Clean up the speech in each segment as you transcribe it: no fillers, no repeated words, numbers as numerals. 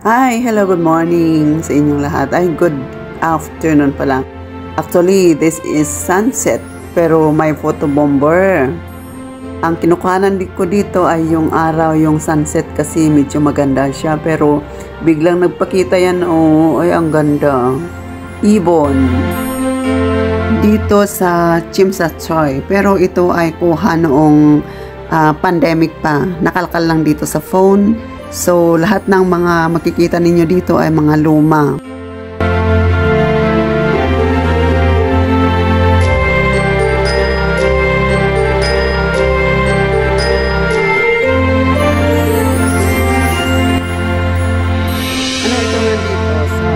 Hi, hello, good morning sa inyong lahat. Ay, good afternoon pala. Actually, this is sunset, pero may photo bomber. Ang kinukuhanan ko dito ay yung araw, yung sunset kasi medyo maganda siya. Pero biglang nagpakita yan, oh, ay ang ganda. Ibon. Dito sa Chimsatsoy. Pero ito ay kuha noong pandemic pa. Nakalkal lang dito sa phone. So, lahat ng mga makikita ninyo dito ay mga luma. Ano ito nandito sa...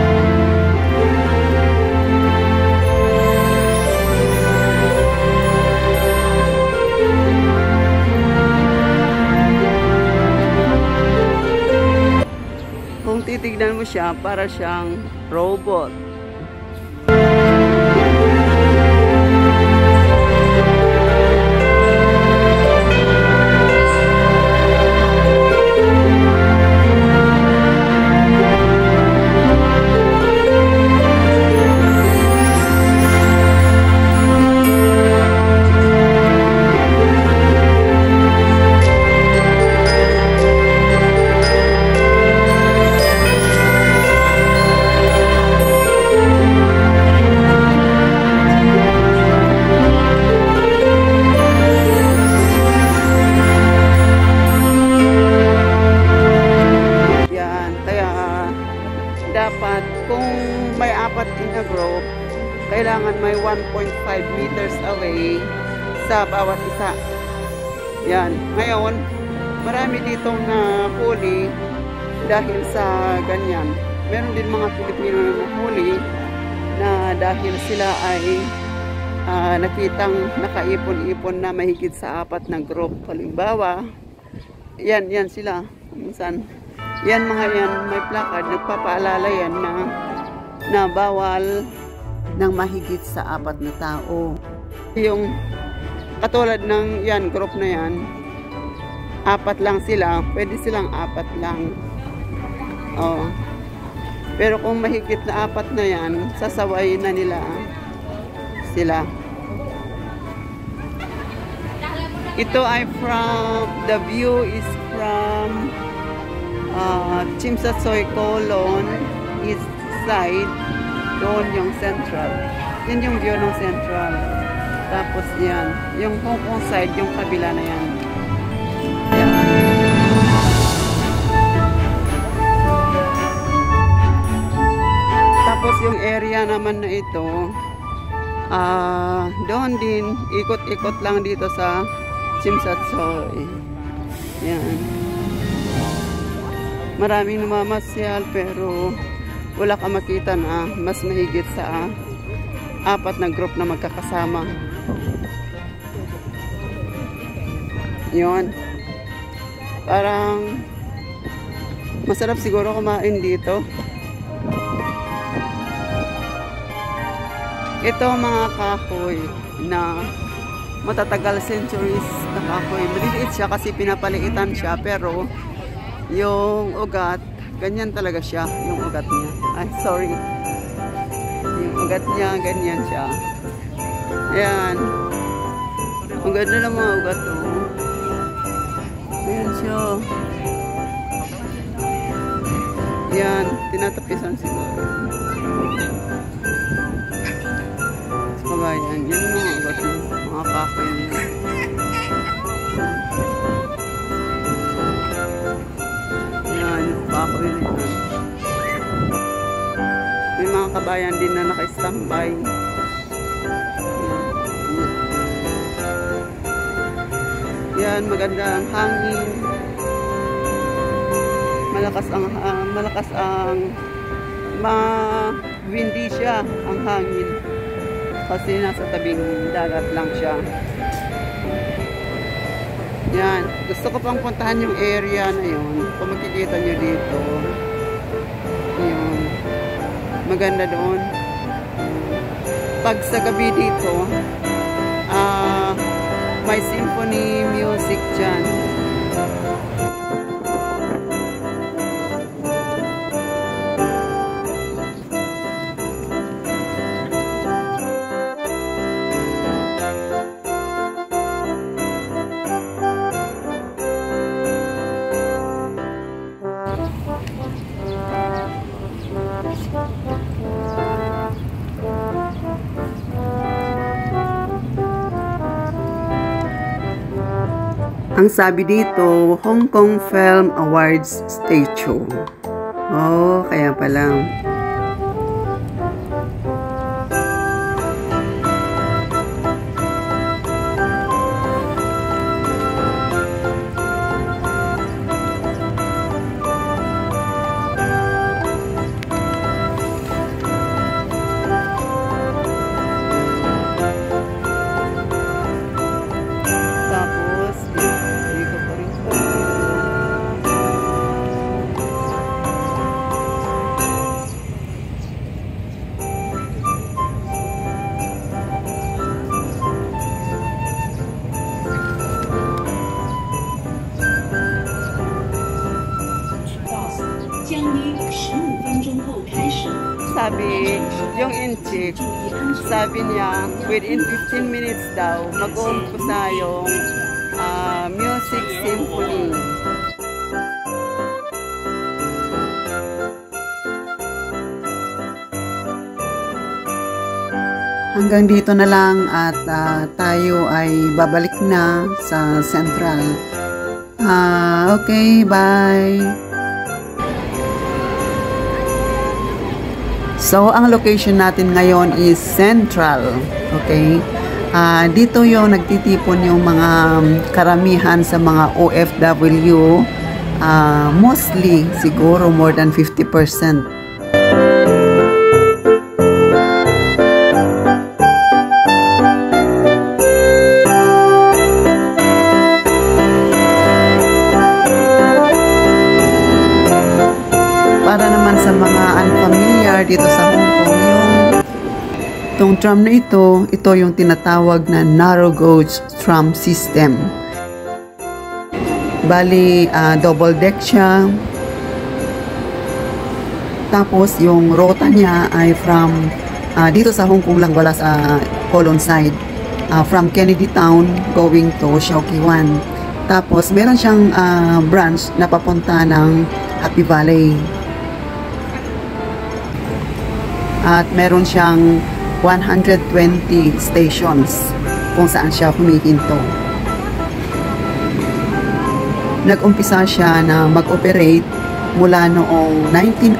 Kung titignan mo siya, para siyang robot. Dapat kung may apat in a group, kailangan may 1.5 meters away sa bawat isa. Yan. Ngayon, marami ditong na huli dahil sa ganyan. Meron din mga Pilipino na nahuli na dahil sila ay nakitang nakaipon-ipon na mahigit sa apat na group. Halimbawa, yan sila. Minsan, yan mga yan, may placard, nagpapaalala yan na bawal ng mahigit sa apat na tao. Yung katulad ng yan, group na yan, apat lang sila, pwede silang apat lang. Oh. Pero kung mahigit na apat na yan, sasawayin na nila sila. Ito ay the view is from Chimsatsoy Colon east side, doon yung central. Yan yung view ng central. Tapos yan, yung Hong Kong side, yung kabila na yan. Yan. Tapos yung area naman na ito, doon din, ikot-ikot lang dito sa Chimsatsoy. Yan. Maraming namamasyal pero wala ka makita na mas mahigit sa apat na group na magkakasama. Yun. Parang masarap siguro kumain dito. Ito mga kahoy na matatagal centuries na kahoy. Maliliit siya kasi pinapaliitan siya pero yung ugat, ganyan talaga siya, yung ugat niya. Ay, sorry. Yung ugat niya, ganyan siya. Ayan. Ang ganda ng mga ugat, oh. Ayan siya. Ayan, tinatapisan siguro. Sa kabayan, yan yung mga ugat niya, mga kakoy niya. May mga kabayan din na naka-standby. Yan, maganda ang hangin. Malakas ang windy siya ang hangin. Kasi nasa tabing dagat lang siya. Yan, gusto ko pang puntahan yung area na yun. Kung makikita nyo dito. Yun. Maganda doon. Pag sa gabi dito, may symphony music dyan. Ang sabi dito, Hong Kong Film Awards Statue. Oh, kaya pala. Sabi, yung inchik, sabi niya, within 15 minutes daw, mag-uumpisa yung music symphony. Hanggang dito na lang at tayo ay babalik na sa Central. Okay, bye! So, ang location natin ngayon is Central. Okay? Dito yung nagtitipon yung mga karamihan sa mga OFW. Mostly, siguro more than 50%. Para naman sa mga unfamiliar dito sa Hong Kong, itong tram na ito yung tinatawag na narrow gauge tram system. Bali, double deck siya. Tapos yung rota niya ay from dito sa Hong Kong lang, wala sa Kowloon side. From Kennedy Town going to Shau Kei Wan. Tapos meron siyang branch na papunta ng Happy Valley. At meron siyang 120 stations kung saan siya humihinto. Nag-umpisa siya na mag-operate mula noong 1904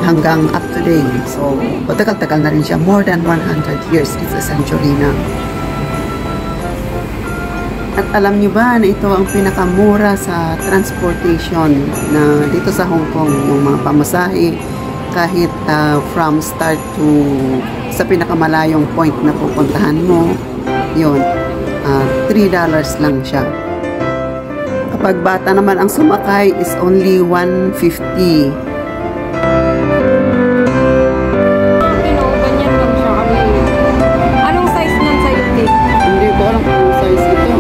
hanggang up to date. So, matagal-tagal na rin siya. More than 100 years. It's a century na. At alam niyo ba na ito ang pinakamura sa transportation na dito sa Hong Kong, yung mga pamasahe, kahit from start to sa pinakamalayong point na pupuntahan mo, yun, $3 lang siya. Kapag bata naman ang sumakay is only $150. Ganyan lang siya kami. Anong size nun sa YouTube? Hindi ko alam kung size ito.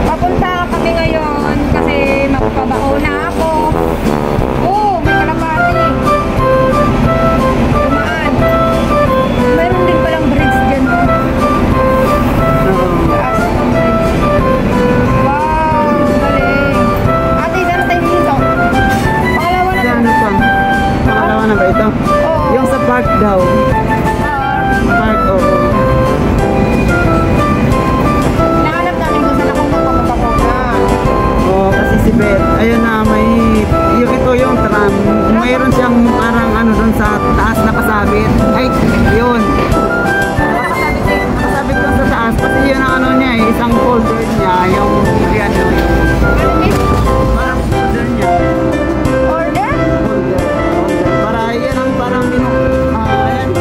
Papunta kami ngayon kasi magpabaho na ako. Oh, may kalapati. Dumaan. Meron din palang bridge dyan. Taas ng bridge. Wow, galing. Ate, saan tayo dito? Pangalawa na ba? Pangalawa na ba ito? Oo. Yung sa park daw. Park, oo. Si Beth, ayun na, yung tram, mayroon siyang parang ano doon sa taas na kasabit. Ay, yun. Kasabit doon sa taas, kasi yun ang ano niya eh, isang folder niya, yung yan parang folder niya. Order? Folder. Para yan ang parang ayan.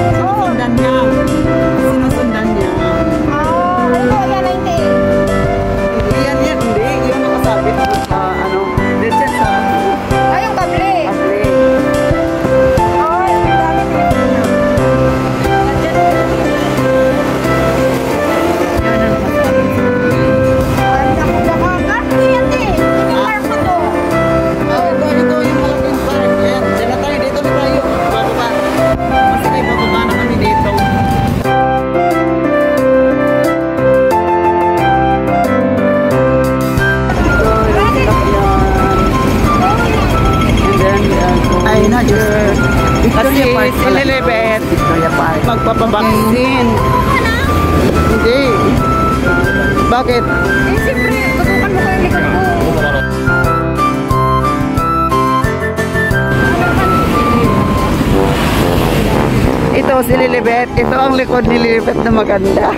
Victoria Park. Magpapabaksin. Hindi. Bakit? Eh, siyempre, tutukan mo ko yung likod ko. Ito si Lilibet. Ito ang likod ni Lilibet na maganda.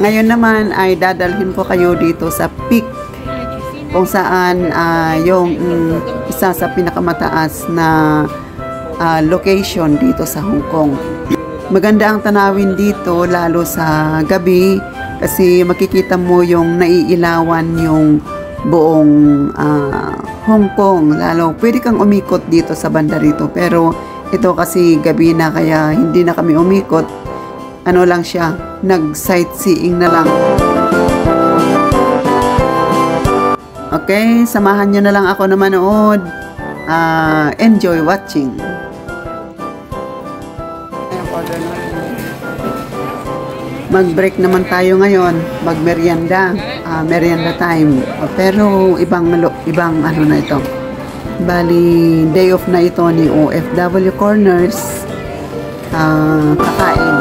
Ngayon naman ay dadalhin ko kayo dito sa peak kung saan yung isa sa pinakamataas na location dito sa Hong Kong. Maganda ang tanawin dito lalo sa gabi kasi makikita mo yung naiilawan yung buong Hong Kong. Lalo pwede kang umikot dito sa banda rito pero ito kasi gabi na kaya hindi na kami umikot. Ano lang siya, nag-sightseeing na lang. Okay, samahan nyo na lang ako na manood. Enjoy watching. Mag-break naman tayo ngayon, mag-merienda, merienda time. Pero ibang ano na ito. Bali, day off na ito ni OFW Corners. Kakain.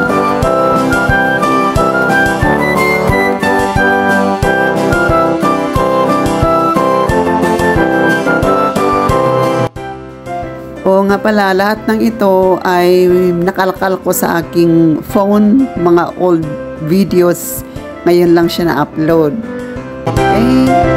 Oo nga pala, lahat ng ito ay nakalakal ko sa aking phone, mga old videos. Ngayon lang siya na-upload. Okay.